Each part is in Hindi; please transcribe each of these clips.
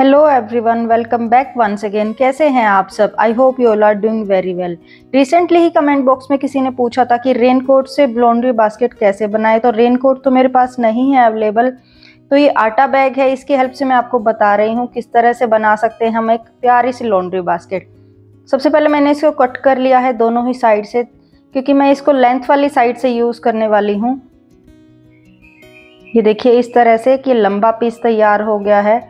Hello everyone, welcome back once again. कैसे हैं आप सब? I hope you all are doing very well. Recently ही कमेंट बॉक्स में किसी ने पूछा था कि रेनकोट से लॉन्ड्री बास्केट कैसे बनाए। तो रेनकोट तो मेरे पास नहीं है अवेलेबल, तो ये आटा बैग है, इसकी हेल्प से मैं आपको बता रही हूँ किस तरह से बना सकते हैं हम एक प्यारी सी लॉन्ड्री बास्केट। सबसे पहले मैंने इसको कट कर लिया है दोनों ही साइड से, क्योंकि मैं इसको लेंथ वाली साइड से यूज़ करने वाली हूँ। ये देखिए इस तरह से कि लंबा पीस तैयार हो गया है।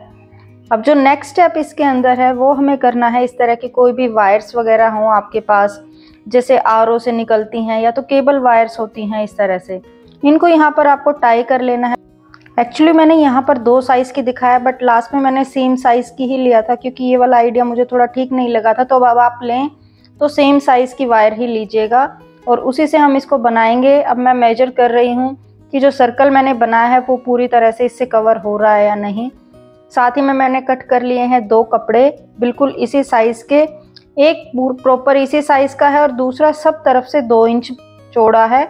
अब जो नेक्स्ट स्टेप इसके अंदर है वो हमें करना है, इस तरह की कोई भी वायर्स वगैरह हों आपके पास, जैसे आरओ से निकलती हैं या तो केबल वायर्स होती हैं, इस तरह से इनको यहाँ पर आपको टाई कर लेना है। एक्चुअली मैंने यहाँ पर 2 साइज़ की दिखाया, बट लास्ट में मैंने सेम साइज़ की ही लिया था, क्योंकि ये वाला आइडिया मुझे थोड़ा ठीक नहीं लगा था। तो अब आप लें तो सेम साइज़ की वायर ही लीजिएगा और उसी से हम इसको बनाएंगे। अब मैं मेजर कर रही हूँ कि जो सर्कल मैंने बनाया है वो पूरी तरह से इससे कवर हो रहा है या नहीं। साथ ही में मैंने कट कर लिए हैं 2 कपड़े बिल्कुल इसी साइज़ के, एक प्रॉपर इसी साइज़ का है और दूसरा सब तरफ से 2 इंच चौड़ा है।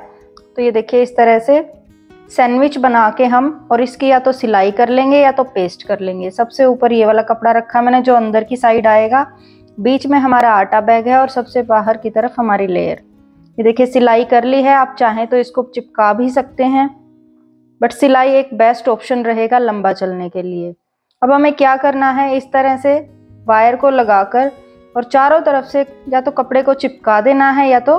तो ये देखिए इस तरह से सैंडविच बना के हम और इसकी या तो सिलाई कर लेंगे या तो पेस्ट कर लेंगे। सबसे ऊपर ये वाला कपड़ा रखा मैंने जो अंदर की साइड आएगा, बीच में हमारा आटा बैग है और सबसे बाहर की तरफ हमारी लेयर। ये देखिए सिलाई कर ली है। आप चाहें तो इसको चिपका भी सकते हैं, बट सिलाई एक बेस्ट ऑप्शन रहेगा लंबा चलने के लिए। अब हमें क्या करना है, इस तरह से वायर को लगाकर और चारों तरफ से या तो कपड़े को चिपका देना है या तो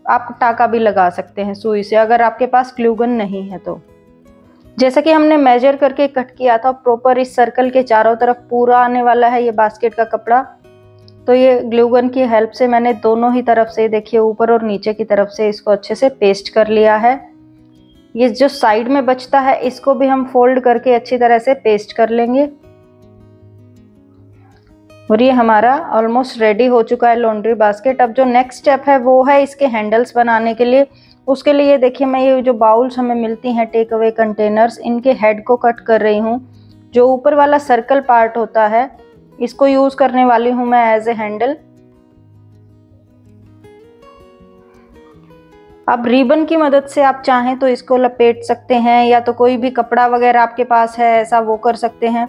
आप टाका भी लगा सकते हैं सुई से, अगर आपके पास ग्लू गन नहीं है तो। जैसा कि हमने मेजर करके कट किया था, प्रॉपर इस सर्कल के चारों तरफ पूरा आने वाला है ये बास्केट का कपड़ा। तो ये ग्लू गन की हेल्प से मैंने दोनों ही तरफ से, देखिए ऊपर और नीचे की तरफ से इसको अच्छे से पेस्ट कर लिया है। ये जो साइड में बचता है इसको भी हम फोल्ड करके अच्छी तरह से पेस्ट कर लेंगे। और ये हमारा ऑलमोस्ट रेडी हो चुका है लॉन्ड्री बास्केट। अब जो नेक्स्ट स्टेप है वो है इसके हैंडल्स बनाने के लिए। उसके लिए देखिए मैं ये जो बाउल्स हमें मिलती हैं टेक अवे कंटेनर्स, इनके हेड को कट कर रही हूँ। जो ऊपर वाला सर्कल पार्ट होता है इसको यूज़ करने वाली हूँ मैं एज ए हैंडल। अब रिबन की मदद से आप चाहें तो इसको लपेट सकते हैं, या तो कोई भी कपड़ा वगैरह आपके पास है ऐसा वो कर सकते हैं।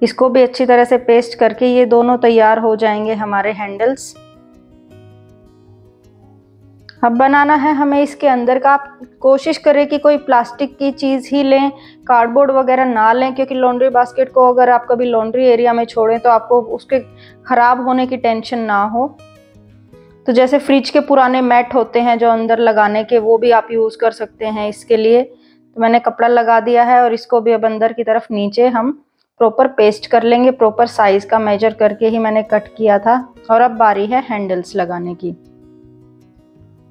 इसको भी अच्छी तरह से पेस्ट करके ये दोनों तैयार हो जाएंगे हमारे हैंडल्स। अब बनाना है हमें इसके अंदर का। आप कोशिश करें कि कोई प्लास्टिक की चीज़ ही लें, कार्डबोर्ड वगैरह ना लें, क्योंकि लॉन्ड्री बास्केट को अगर आप कभी लॉन्ड्री एरिया में छोड़ें तो आपको उसके ख़राब होने की टेंशन ना हो। तो जैसे फ्रिज के पुराने मैट होते हैं जो अंदर लगाने के, वो भी आप यूज़ कर सकते हैं इसके लिए। तो मैंने कपड़ा लगा दिया है और इसको भी अब अंदर की तरफ नीचे हम प्रॉपर पेस्ट कर लेंगे। प्रॉपर साइज़ का मेजर करके ही मैंने कट किया था। और अब बारी है हैंडल्स लगाने की।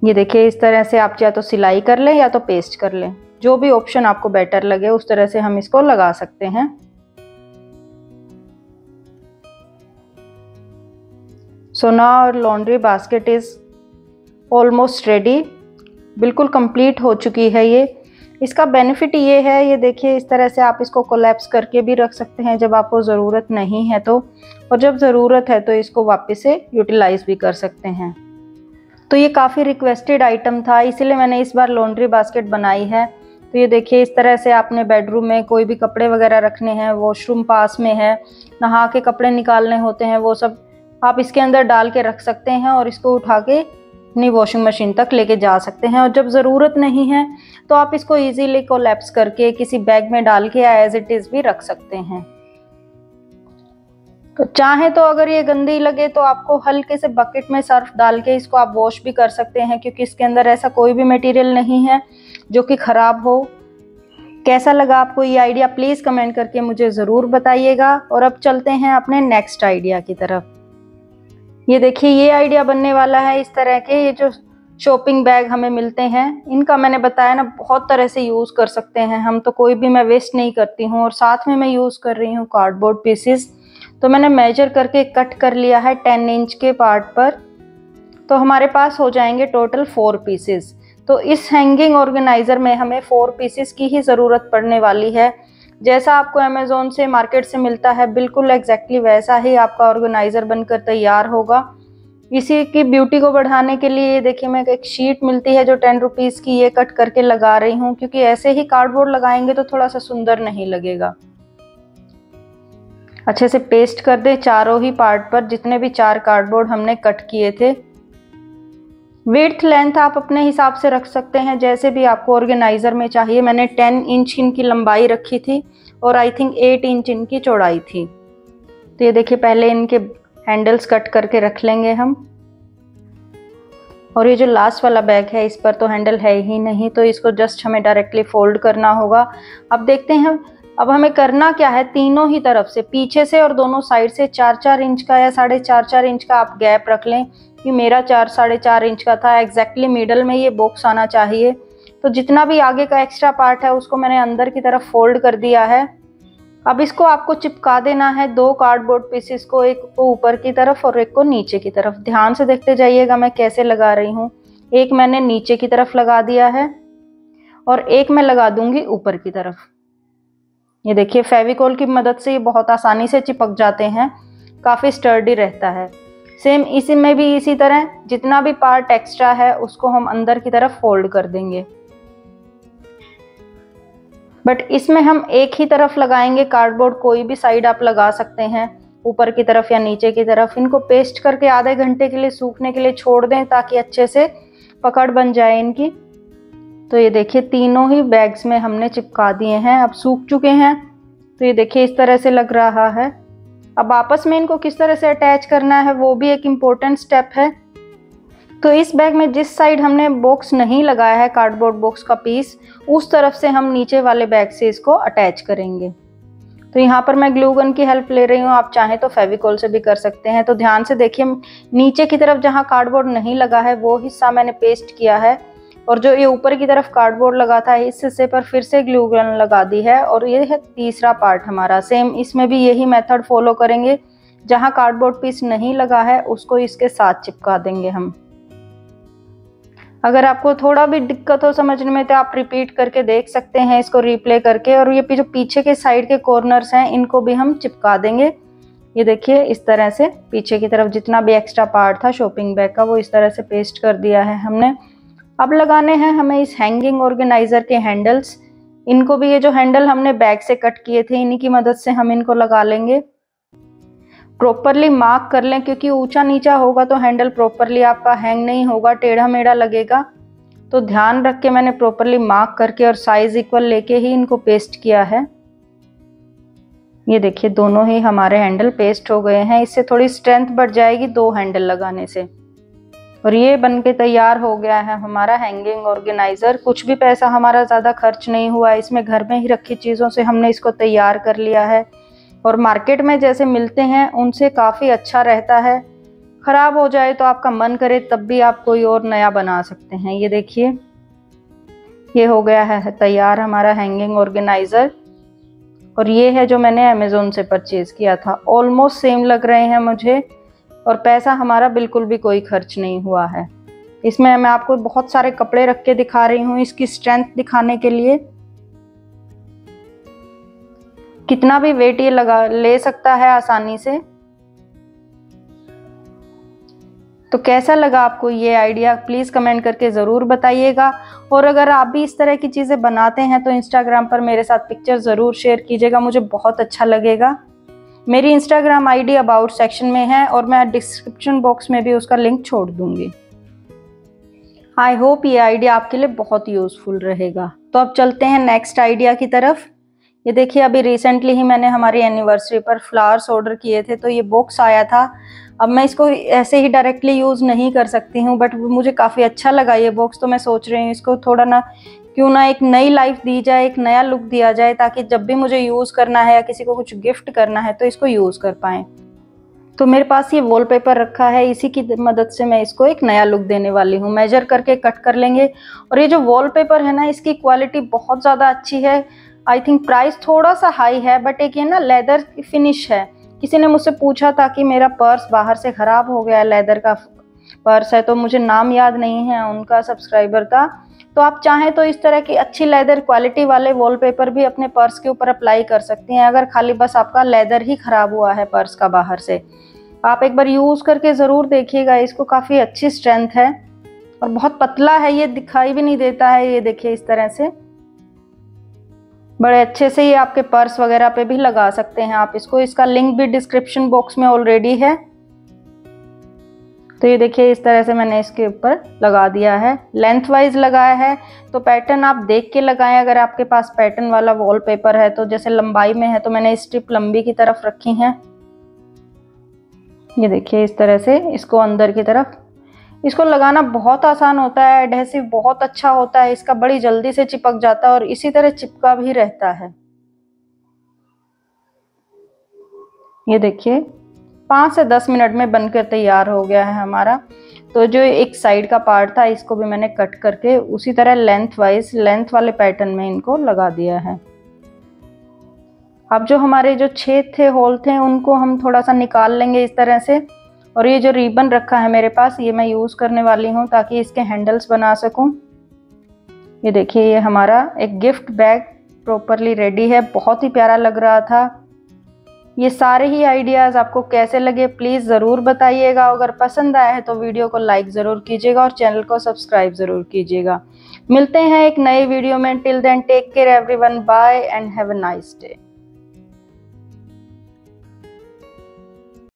ये देखिए इस तरह से आप या तो सिलाई कर लें या तो पेस्ट कर लें, जो भी ऑप्शन आपको बेटर लगे उस तरह से हम इसको लगा सकते हैं। So now our laundry basket is almost ready, बिल्कुल कंप्लीट हो चुकी है ये। इसका बेनिफिट ये है, ये देखिए इस तरह से आप इसको कोलैप्स करके भी रख सकते हैं जब आपको ज़रूरत नहीं है तो, और जब ज़रूरत है तो इसको वापस से यूटिलाइज़ भी कर सकते हैं। तो ये काफ़ी रिक्वेस्टेड आइटम था, इसीलिए मैंने इस बार लॉन्ड्री बास्केट बनाई है। तो ये देखिए इस तरह से आपने बेडरूम में कोई भी कपड़े वगैरह रखने हैं, वॉशरूम पास में है, नहा के कपड़े निकालने होते हैं, वो सब आप इसके अंदर डाल के रख सकते हैं और इसको उठा के अपनी वॉशिंग मशीन तक लेके जा सकते हैं। और जब ज़रूरत नहीं है तो आप इसको इजीली कोलैप्स करके किसी बैग में डाल के एज इट इज़ भी रख सकते हैं। तो चाहे तो अगर ये गंदी लगे तो आपको हल्के से बकेट में सर्फ डाल के इसको आप वॉश भी कर सकते हैं, क्योंकि इसके अंदर ऐसा कोई भी मटेरियल नहीं है जो कि ख़राब हो। कैसा लगा आपको ये आइडिया, प्लीज़ कमेंट करके मुझे ज़रूर बताइएगा। और अब चलते हैं अपने नेक्स्ट आइडिया की तरफ। ये देखिए ये आइडिया बनने वाला है इस तरह के। ये जो शॉपिंग बैग हमें मिलते हैं, इनका मैंने बताया ना बहुत तरह से यूज़ कर सकते हैं हम, तो कोई भी मैं वेस्ट नहीं करती हूँ। और साथ में मैं यूज़ कर रही हूँ कार्डबोर्ड पीसेस। तो मैंने मेजर करके कट कर लिया है 10 इंच के पार्ट पर। तो हमारे पास हो जाएंगे टोटल 4 पीसेस। तो इस हैंगिंग ऑर्गेनाइज़र में हमें 4 पीसेस की ही ज़रूरत पड़ने वाली है। जैसा आपको अमेज़ोन से, मार्केट से मिलता है, बिल्कुल एग्जैक्टली वैसा ही आपका ऑर्गेनाइज़र बनकर तैयार होगा। इसी की ब्यूटी को बढ़ाने के लिए देखिए मैं एक शीट मिलती है जो 10 रुपीज़ की, ये कट करके लगा रही हूँ, क्योंकि ऐसे ही कार्डबोर्ड लगाएंगे तो थोड़ा सा सुंदर नहीं लगेगा। अच्छे से पेस्ट कर दें चारों ही पार्ट पर, जितने भी 4 कार्डबोर्ड हमने कट किए थे। विड्थ लेंथ आप अपने हिसाब से रख सकते हैं, जैसे भी आपको ऑर्गेनाइजर में चाहिए। मैंने 10 इंच इनकी लंबाई रखी थी और आई थिंक 8 इंच इनकी चौड़ाई थी। तो ये देखिए, पहले इनके हैंडल्स कट करके रख लेंगे हम। और ये जो लास्ट वाला बैग है, इस पर तो हैंडल है ही नहीं, तो इसको जस्ट हमें डायरेक्टली फोल्ड करना होगा। अब देखते हैं अब हमें करना क्या है। तीनों ही तरफ से, पीछे से और दोनों साइड से 4-4 इंच का या 4.5 इंच का आप गैप रख लें। कि मेरा 4-4.5 इंच का था, एग्जैक्टली मिडल में ये बॉक्स आना चाहिए। तो जितना भी आगे का एक्स्ट्रा पार्ट है उसको मैंने अंदर की तरफ फोल्ड कर दिया है। अब इसको आपको चिपका देना है 2 कार्डबोर्ड पीसेस को, एक को ऊपर की तरफ और एक को नीचे की तरफ। ध्यान से देखते जाइएगा मैं कैसे लगा रही हूँ। एक मैंने नीचे की तरफ लगा दिया है और एक मैं लगा दूंगी ऊपर की तरफ। ये देखिए, फेविकोल की मदद से ये बहुत आसानी से चिपक जाते हैं, काफ़ी स्टर्डी रहता है। सेम इसी में भी इसी तरह जितना भी पार्ट एक्स्ट्रा है उसको हम अंदर की तरफ फोल्ड कर देंगे। बट इसमें हम एक ही तरफ लगाएंगे कार्डबोर्ड, कोई भी साइड आप लगा सकते हैं, ऊपर की तरफ या नीचे की तरफ। इनको पेस्ट करके आधे घंटे के लिए सूखने के लिए छोड़ दें ताकि अच्छे से पकड़ बन जाए इनकी। तो ये देखिए, तीनों ही बैग्स में हमने चिपका दिए हैं, अब सूख चुके हैं। तो ये देखिए, इस तरह से लग रहा है। अब आपस में इनको किस तरह से अटैच करना है वो भी एक इम्पोर्टेंट स्टेप है। तो इस बैग में जिस साइड हमने बॉक्स नहीं लगाया है, कार्डबोर्ड बॉक्स का पीस, उस तरफ से हम नीचे वाले बैग से इसको अटैच करेंगे। तो यहाँ पर मैं ग्लू गन की हेल्प ले रही हूँ, आप चाहें तो फेविकोल से भी कर सकते हैं। तो ध्यान से देखिए, नीचे की तरफ जहाँ कार्डबोर्ड नहीं लगा है वो हिस्सा मैंने पेस्ट किया है, और जो ये ऊपर की तरफ कार्डबोर्ड लगा था इस हिस्से पर फिर से ग्लू गन लगा दी है। और ये है तीसरा पार्ट हमारा। सेम इसमें भी यही मेथड फॉलो करेंगे। जहाँ कार्डबोर्ड पीस नहीं लगा है उसको इसके साथ चिपका देंगे हम। अगर आपको थोड़ा भी दिक्कत हो समझने में तो आप रिपीट करके देख सकते हैं इसको, रिप्ले करके। और ये जो पीछे के साइड के कॉर्नर्स हैं इनको भी हम चिपका देंगे। ये देखिए, इस तरह से पीछे की तरफ जितना भी एक्स्ट्रा पार्ट था शॉपिंग बैग का वो इस तरह से पेस्ट कर दिया है हमने। अब लगाने हैं हमें इस हैंगिंग ऑर्गेनाइजर के हैंडल्स। इनको भी, ये जो हैंडल हमने बैग से कट किए थे इन्हीं की मदद से हम इनको लगा लेंगे। प्रॉपरली मार्क कर लें, क्योंकि ऊंचा नीचा होगा तो हैंडल प्रॉपरली आपका हैंग नहीं होगा, टेढ़ा मेढ़ा लगेगा। तो ध्यान रख के मैंने प्रॉपरली मार्क करके और साइज इक्वल लेके ही इनको पेस्ट किया है। ये देखिए, दोनों ही हमारे हैंडल पेस्ट हो गए हैं। इससे थोड़ी स्ट्रेंथ बढ़ जाएगी 2 हैंडल लगाने से। और ये बनके तैयार हो गया है हमारा हैंगिंग ऑर्गेनाइजर। कुछ भी पैसा हमारा ज़्यादा खर्च नहीं हुआ, इसमें घर में ही रखी चीज़ों से हमने इसको तैयार कर लिया है। और मार्केट में जैसे मिलते हैं उनसे काफ़ी अच्छा रहता है। ख़राब हो जाए तो आपका मन करे तब भी आप कोई और नया बना सकते हैं। ये देखिए, ये हो गया है तैयार हमारा हैंगिंग ऑर्गेनाइज़र। और ये है जो मैंने अमेज़ोन से परचेज़ किया था। ऑलमोस्ट सेम लग रहे हैं मुझे, और पैसा हमारा बिल्कुल भी कोई खर्च नहीं हुआ है। इसमें मैं आपको बहुत सारे कपड़े रख के दिखा रही हूँ इसकी स्ट्रेंथ दिखाने के लिए। कितना भी वेट ये ले सकता है आसानी से। तो कैसा लगा आपको ये आइडिया, प्लीज़ कमेंट करके ज़रूर बताइएगा। और अगर आप भी इस तरह की चीज़ें बनाते हैं तो इंस्टाग्राम पर मेरे साथ पिक्चर ज़रूर शेयर कीजिएगा, मुझे बहुत अच्छा लगेगा। मेरी इंस्टाग्राम आईडी अबाउट सेक्शन में है और मैं डिस्क्रिप्शन बॉक्स में भी उसका लिंक छोड़ दूंगी। आई होप ये आइडिया आपके लिए बहुत यूज़फुल रहेगा। तो अब चलते हैं नेक्स्ट आइडिया की तरफ। ये देखिए, अभी रिसेंटली ही मैंने हमारी एनिवर्सरी पर फ्लावर्स ऑर्डर किए थे, तो ये बॉक्स आया था। अब मैं इसको ऐसे ही डायरेक्टली यूज़ नहीं कर सकती हूँ, बट मुझे काफ़ी अच्छा लगा ये बॉक्स, तो मैं सोच रही हूँ इसको थोड़ा ना क्यों ना एक नई लाइफ दी जाए, एक नया लुक दिया जाए, ताकि जब भी मुझे यूज़ करना है या किसी को कुछ गिफ्ट करना है तो इसको यूज़ कर पाएँ। तो मेरे पास ये वॉलपेपर रखा है, इसी की मदद से मैं इसको एक नया लुक देने वाली हूँ। मेजर करके कट कर लेंगे। और ये जो वॉलपेपर है ना, इसकी क्वालिटी बहुत ज़्यादा अच्छी है। आई थिंक प्राइस थोड़ा सा हाई है, बट एक ये ना लेदर फिनिश है। किसी ने मुझसे पूछा था कि मेरा पर्स बाहर से ख़राब हो गया है, लेदर का पर्स है, तो मुझे नाम याद नहीं है उनका सब्सक्राइबर का। तो आप चाहें तो इस तरह की अच्छी लेदर क्वालिटी वाले वॉलपेपर भी अपने पर्स के ऊपर अप्लाई कर सकती हैं, अगर खाली बस आपका लेदर ही ख़राब हुआ है पर्स का बाहर से। आप एक बार यूज़ करके ज़रूर देखिएगा, इसको काफ़ी अच्छी स्ट्रेंथ है और बहुत पतला है, ये दिखाई भी नहीं देता है। ये देखिए, इस तरह से बड़े अच्छे से ये आपके पर्स वगैरह पे भी लगा सकते हैं आप इसको। इसका लिंक भी डिस्क्रिप्शन बॉक्स में ऑलरेडी है। तो ये देखिए इस तरह से मैंने इसके ऊपर लगा दिया है, लेंथ वाइज लगाया है। तो पैटर्न आप देख के लगाएं। अगर आपके पास पैटर्न वाला वॉलपेपर है तो जैसे लंबाई में है तो मैंने स्ट्रिप लंबी की तरफ रखी है। ये देखिए इस तरह से इसको अंदर की तरफ, इसको लगाना बहुत आसान होता है। एडहेसिव बहुत अच्छा होता है इसका, बड़ी जल्दी से चिपक जाता है और इसी तरह चिपका भी रहता है। ये देखिए 5 से 10 मिनट में बनकर तैयार हो गया है हमारा। तो जो एक साइड का पार्ट था इसको भी मैंने कट करके उसी तरह लेंथ वाइज, लेंथ वाले पैटर्न में इनको लगा दिया है। अब जो हमारे जो छेद थे, होल थे, उनको हम थोड़ा सा निकाल लेंगे इस तरह से। और ये जो रिबन रखा है मेरे पास, ये मैं यूज़ करने वाली हूँ ताकि इसके हैंडल्स बना सकूँ। ये देखिए ये हमारा एक गिफ्ट बैग प्रॉपरली रेडी है। बहुत ही प्यारा लग रहा था। ये सारे ही आइडियाज़ आपको कैसे लगे प्लीज़ ज़रूर बताइएगा। अगर पसंद आया है तो वीडियो को लाइक ज़रूर कीजिएगा और चैनल को सब्सक्राइब ज़रूर कीजिएगा। मिलते हैं एक नए वीडियो में। Till then take care everyone, bye and have a nice day.